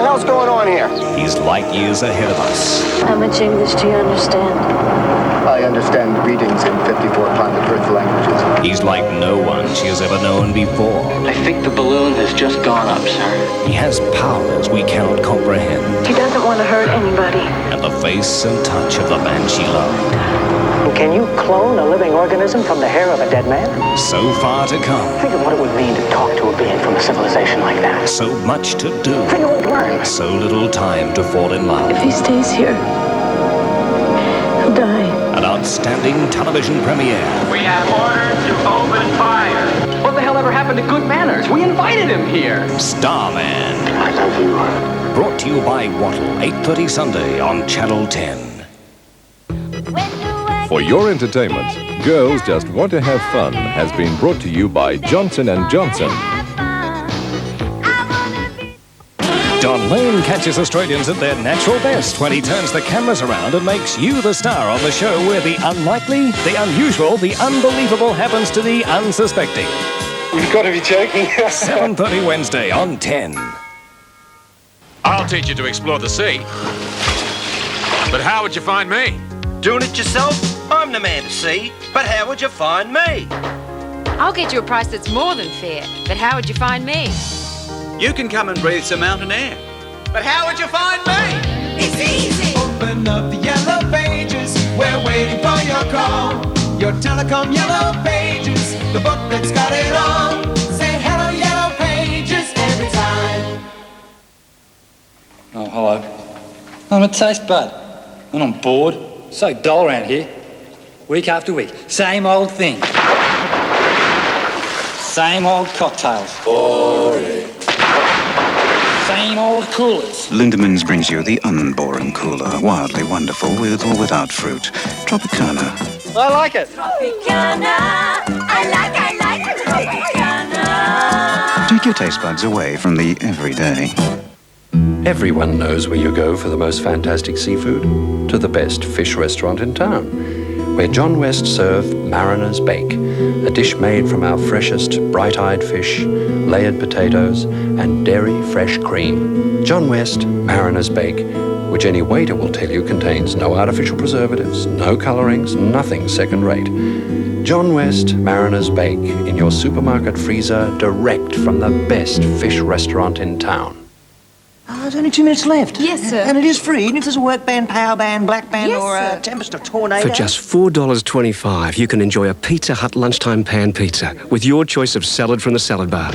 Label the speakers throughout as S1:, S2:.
S1: the hell's going on here?
S2: He's light years ahead of us.
S3: How much English do you understand?
S4: I understand readings in 54 planet Earth languages.
S2: He's like no one she has ever known before.
S5: I think the balloon has just gone up, sir.
S2: He has powers we cannot comprehend.
S3: He doesn't want to hurt anybody.
S2: And the face and touch of the man she loved.
S6: Can you clone a living organism from the hair of a dead man?
S2: So far to come.
S6: Think of what it would mean to talk to a being from a civilization like that.
S2: So much to do.
S6: Think of what we'll learn.
S2: So little time to fall in love.
S3: If he stays here, he'll die.
S2: An outstanding television premiere.
S5: We have orders to open fire.
S7: What the hell ever happened to good manners? We invited him here.
S2: Starman.
S4: I love you.
S2: Brought to you by Wattle, 8:30 Sunday on Channel 10.
S8: For your entertainment, Girls Just Want to Have Fun has been brought to you by Johnson & Johnson.
S2: Don Lane catches Australians at their natural best when he turns the cameras around and makes you the star on the show where the unlikely, the unusual, the unbelievable happens to the unsuspecting.
S1: You've got to be joking.
S2: 7:30 Wednesday on 10.
S9: I'll teach you to explore the sea. But how would you find me?
S10: Doing it yourself? I'm the man to see. But how would you find me?
S11: I'll get you a price that's more than fair. But how would you find me?
S10: You can come and breathe some mountain air. But how would you find me?
S12: It's easy. Open up the yellow pages. We're waiting for your call. Your telecom yellow pages. The book that's got it all. Say hello, yellow pages every time.
S13: Oh, hello. I'm a taste bud. And I'm bored. So dull around here. Week after week. Same old thing. Same old cocktails. Boring. Same old coolers.
S14: Lindemans brings you the unboring cooler. Wildly wonderful with or without fruit. Tropicana.
S6: I like it.
S12: Tropicana. I like Tropicana.
S14: Take your taste buds away from the everyday.
S15: Everyone knows where you go for the most fantastic seafood. To the best fish restaurant in town, where John West served Mariner's Bake, a dish made from our freshest bright-eyed fish, layered potatoes, and dairy fresh cream. John West Mariner's Bake, which any waiter will tell you contains no artificial preservatives, no colorings, nothing second-rate. John West Mariner's Bake in your supermarket freezer, direct from the best fish restaurant in town.
S6: There's only 2 minutes left.
S11: Yes, sir.
S6: And it is free, even if there's a work band, power band, black band,
S11: Yes,
S6: or a
S11: sir.
S6: tempest or tornado.
S16: For just $4.25, you can enjoy a Pizza Hut lunchtime pan pizza with your choice of salad from the salad bar.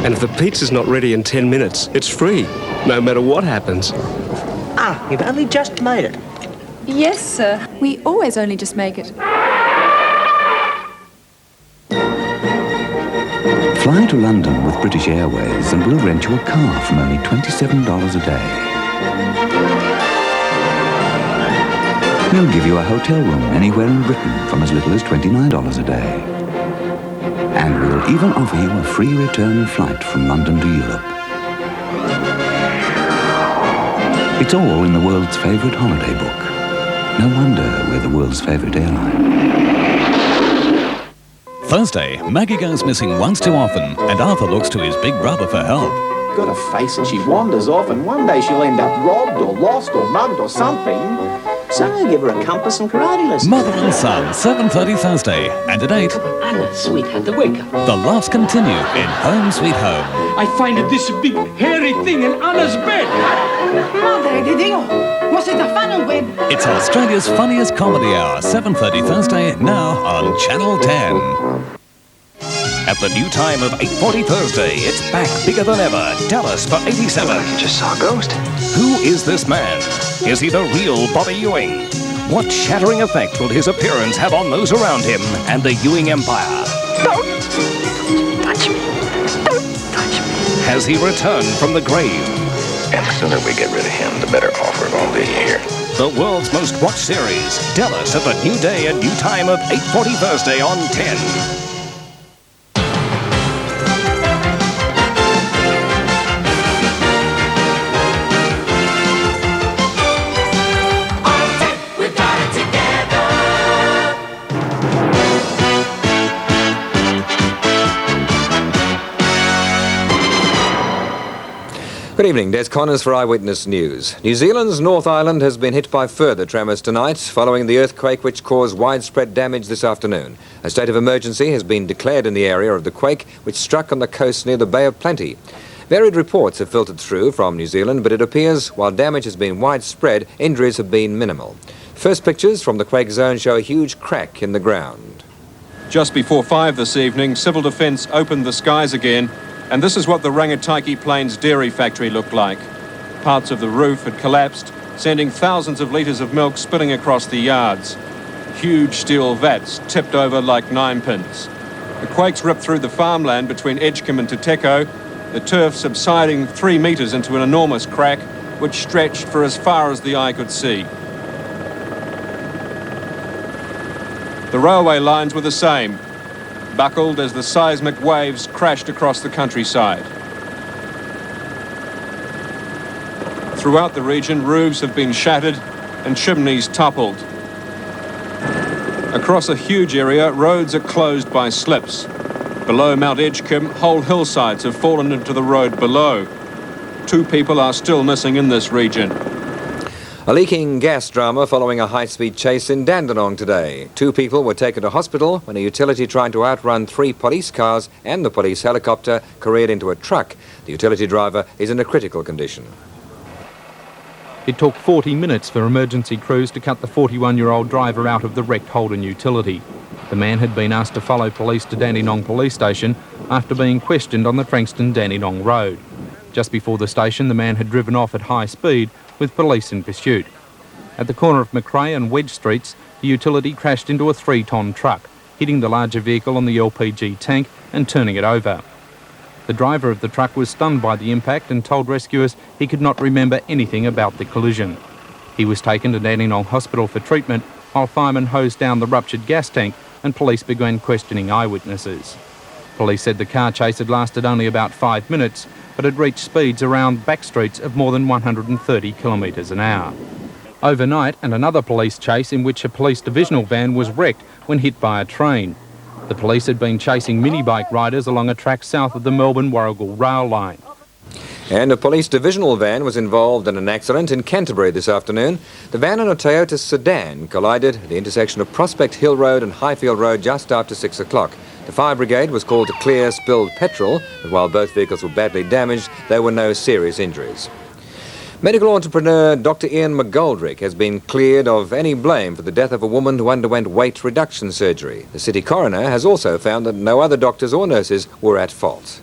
S16: And if the pizza's not ready in 10 minutes, it's free, no matter what happens.
S6: Ah, you've only just made it.
S11: Yes, sir. We always only just make it.
S17: Fly to London with British Airways and we'll rent you a car from only $27 a day. We'll give you a hotel room anywhere in Britain from as little as $29 a day. And we'll even offer you a free return flight from London to Europe. It's all in the world's favourite holiday book. No wonder we're the world's favourite airline.
S18: Thursday, Maggie goes missing once too often, and Arthur looks to his big brother for help.
S19: Got a face and she wanders off, and one day she'll end up robbed or lost or mugged or something. So give her a compass and karate lessons.
S18: Mother and Son, 7:30 Thursday, and at 8.
S5: Anna, sweetheart, the wake up.
S18: The laughs continue in Home Sweet Home.
S7: I find this big hairy thing in Anna's bed.
S12: Madre de Dio. Was it a funnel web?
S18: It's Australia's funniest comedy hour, 7:30 Thursday, now on Channel 10.
S2: At the new time of 8:40 Thursday, it's back bigger than ever. Dallas for 87.
S10: You just saw a ghost.
S2: Who is this man? Is he the real Bobby Ewing? What shattering effect will his appearance have on those around him and the Ewing Empire?
S3: Don't touch me. Don't touch me.
S2: Has he returned from the grave?
S20: And the sooner we get rid of him, the better off we're going to be here.
S2: The world's most watched series, Dallas at the new day and new time of 8:40 Thursday on 10.
S21: Good evening, Des Connors for Eyewitness News. New Zealand's North Island has been hit by further tremors tonight following the earthquake which caused widespread damage this afternoon. A state of emergency has been declared in the area of the quake which struck on the coast near the Bay of Plenty. Varied reports have filtered through from New Zealand, but it appears while damage has been widespread, injuries have been minimal. First pictures from the quake zone show a huge crack in the ground.
S22: Just before 5 this evening, Civil Defence opened the skies again, and this is what the Rangitaiki Plains dairy factory looked like. Parts of the roof had collapsed, sending thousands of litres of milk spilling across the yards. Huge steel vats tipped over like ninepins. The quakes ripped through the farmland between Edgecombe and Te Teko, the turf subsiding 3 metres into an enormous crack which stretched for as far as the eye could see. The railway lines were the same, buckled as the seismic waves crashed across the countryside. Throughout the region, roofs have been shattered and chimneys toppled. Across a huge area, roads are closed by slips. Below Mount Edgecombe, whole hillsides have fallen into the road below. 2 people are still missing in this region.
S21: A leaking gas drama following a high-speed chase in Dandenong today. 2 people were taken to hospital when a utility tried to outrun 3 police cars and the police helicopter careered into a truck. The utility driver is in a critical condition.
S23: It took 40 minutes for emergency crews to cut the 41-year-old driver out of the wrecked Holden utility. The man had been asked to follow police to Dandenong Police Station after being questioned on the Frankston-Dandenong Road. Just before the station, the man had driven off at high speed with police in pursuit. At the corner of McRae and Wedge Streets, the utility crashed into a 3-tonne truck, hitting the larger vehicle on the LPG tank and turning it over. The driver of the truck was stunned by the impact and told rescuers he could not remember anything about the collision. He was taken to Dandenong Hospital for treatment while firemen hosed down the ruptured gas tank and police began questioning eyewitnesses. Police said the car chase had lasted only about 5 minutes, but had reached speeds around back streets of more than 130 kilometres an hour. Overnight, and another police chase in which a police divisional van was wrecked when hit by a train. The police had been chasing mini-bike riders along a track south of the Melbourne-Warragul rail line.
S21: And a police divisional van was involved in an accident in Canterbury this afternoon. The van and a Toyota sedan collided at the intersection of Prospect Hill Road and Highfield Road just after 6 o'clock. The fire brigade was called to clear spilled petrol, but while both vehicles were badly damaged, there were no serious injuries. Medical entrepreneur Dr. Ian McGoldrick has been cleared of any blame for the death of a woman who underwent weight reduction surgery. The city coroner has also found that no other doctors or nurses were at fault.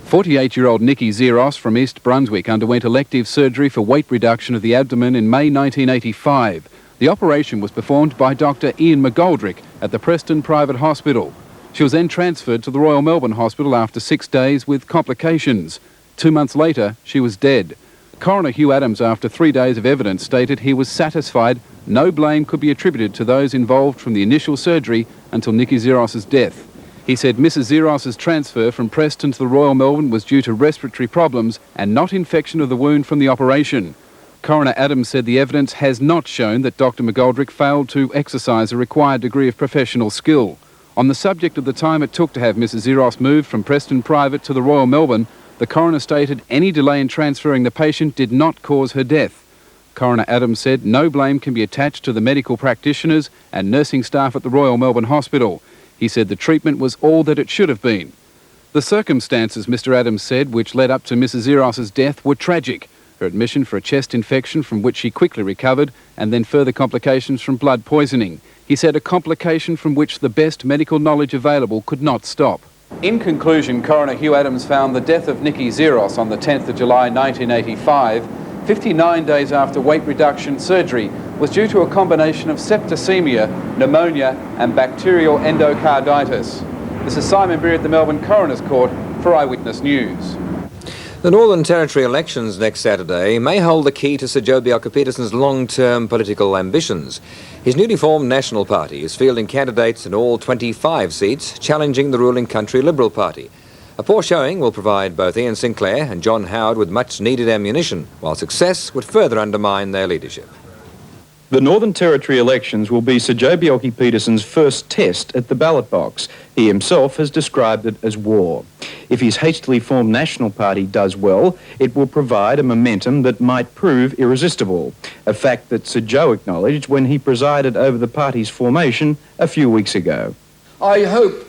S24: 48-year-old Nikki Zeros from East Brunswick underwent elective surgery for weight reduction of the abdomen in May 1985. The operation was performed by Dr. Ian McGoldrick at the Preston Private Hospital. She was then transferred to the Royal Melbourne Hospital after 6 days with complications. 2 months later, she was dead. Coroner Hugh Adams, after 3 days of evidence, stated he was satisfied no blame could be attributed to those involved from the initial surgery until Nikki Zeros' death. He said Mrs. Zeros' transfer from Preston to the Royal Melbourne was due to respiratory problems and not infection of the wound from the operation. Coroner Adams said the evidence has not shown that Dr. McGoldrick failed to exercise a required degree of professional skill. On the subject of the time it took to have Mrs. Zeros moved from Preston Private to the Royal Melbourne, the coroner stated any delay in transferring the patient did not cause her death. Coroner Adams said no blame can be attached to the medical practitioners and nursing staff at the Royal Melbourne Hospital. He said the treatment was all that it should have been. The circumstances, Mr. Adams said, which led up to Mrs. Zeros' death were tragic. Her admission for a chest infection from which she quickly recovered, and then further complications from blood poisoning. He said a complication from which the best medical knowledge available could not stop. In conclusion, Coroner Hugh Adams found the death of Nikki Zeros on the 10th of July 1985, 59 days after weight reduction surgery, was due to a combination of septicemia, pneumonia and bacterial endocarditis. This is Simon Beer at the Melbourne Coroner's Court for Eyewitness News.
S21: The Northern Territory elections next Saturday may hold the key to Sir Joh Bjelke-Petersen's long-term political ambitions. His newly formed National Party is fielding candidates in all 25 seats, challenging the ruling Country Liberal Party. A poor showing will provide both Ian Sinclair and John Howard with much-needed ammunition, while success would further undermine their leadership.
S25: The Northern Territory elections will be Sir Joh Bjelke-Petersen's first test at the ballot box. He himself has described it as war. If his hastily formed National Party does well, it will provide a momentum that might prove irresistible, a fact that Sir Joe acknowledged when he presided over the party's formation a few weeks ago.
S1: I hope.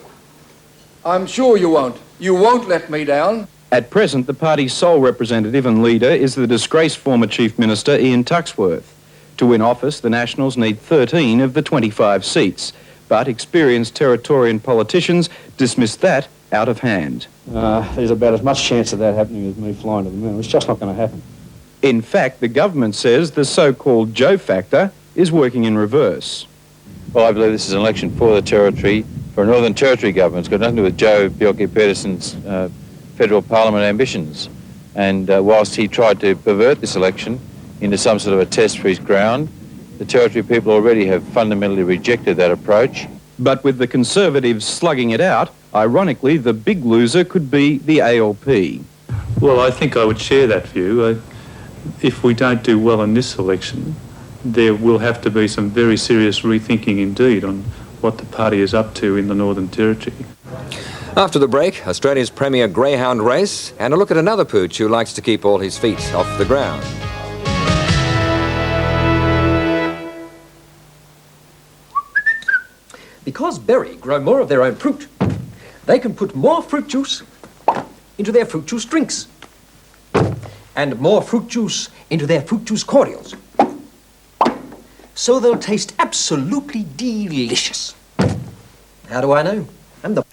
S1: I'm sure you won't. You won't let me down.
S25: At present, the party's sole representative and leader is the disgraced former Chief Minister Ian Tuxworth. To win office, the Nationals need 13 of the 25 seats, but experienced Territorian politicians dismiss that out of hand.
S4: There's about as much chance of that happening as me flying to the moon. It's just not going to happen.
S25: In fact, the government says the so-called Joe factor is working in reverse.
S8: Well, I believe this is an election for the Territory, for a Northern Territory government. It's got nothing to do with Joe Bjelke-Petersen's federal parliament ambitions. And whilst he tried to pervert this election into some sort of a test for his ground, the Territory people already have fundamentally rejected that approach.
S25: But with the Conservatives slugging it out, ironically, the big loser could be the ALP.
S9: Well, I think I would share that view. If we don't do well in this election, there will have to be some very serious rethinking indeed on what the party is up to in the Northern Territory.
S21: After the break, Australia's premier greyhound race, and a look at another pooch who likes to keep all his feet off the ground.
S13: Because berry grow more of their own fruit, they can put more fruit juice into their fruit juice drinks, and more fruit juice into their fruit juice cordials. So they'll taste absolutely delicious. How do I know? I'm the